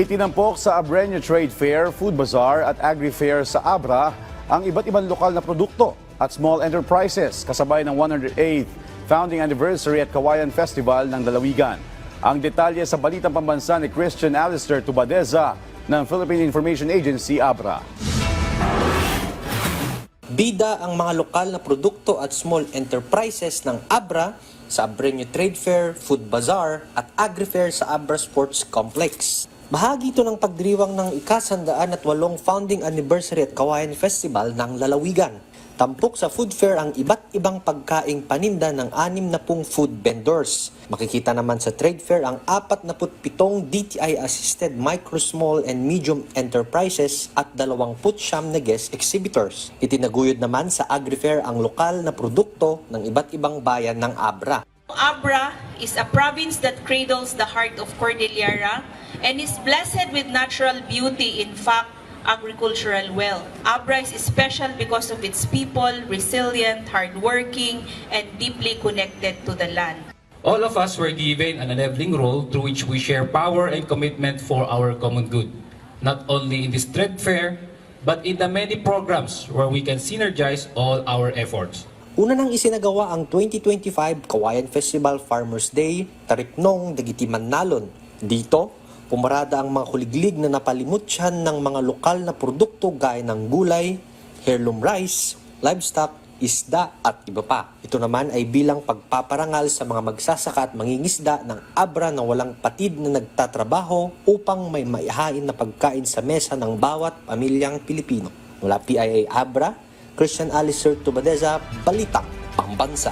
Itinampok sa Abreño Trade Fair, Food Bazaar at Agri-Fair sa Abra ang iba't ibang lokal na produkto at small enterprises kasabay ng 108th Founding Anniversary at Kawayan Festival ng Lalawigan. Ang detalye sa Balitang Pambansa ni Christian Alistair Tubadeza ng Philippine Information Agency, Abra. Bida ang mga lokal na produkto at small enterprises ng Abra sa Abreño Trade Fair, Food Bazaar at Agri-Fair sa Abra Sports Complex. Bahagi ito ng pagdiriwang ng ika-108 Founding Anniversary at Kawayan Festival ng Lalawigan. Tampok sa food fair ang iba't ibang pagkaing paninda ng 60 food vendors. Makikita naman sa trade fair ang 47 DTI-assisted micro, small and medium enterprises at 29 na guest exhibitors. Itinaguyod naman sa Agri-Fair ang lokal na produkto ng iba't ibang bayan ng Abra. Abra is a province that cradles the heart of Cordillera and is blessed with natural beauty, in fact, agricultural wealth. Abra is special because of its people, resilient, hardworking, and deeply connected to the land. All of us were given an enabling role through which we share power and commitment for our common good, not only in this trade fair, but in the many programs where we can synergize all our efforts. Una nang isinagawa ang 2025 Kawayan Festival Farmers Day, Taripnong, Dagitiman, Nalon. Dito, pumarada ang mga kuliglig na napalimutyan ng mga lokal na produkto gaya ng gulay, heirloom rice, livestock, isda at iba pa. Ito naman ay bilang pagpaparangal sa mga magsasaka at mangingisda ng Abra na walang patid na nagtatrabaho upang may maihain na pagkain sa mesa ng bawat pamilyang Pilipino. Mula PIA Abra, Christian Alistair Tubadeza, Balitang Pambansa.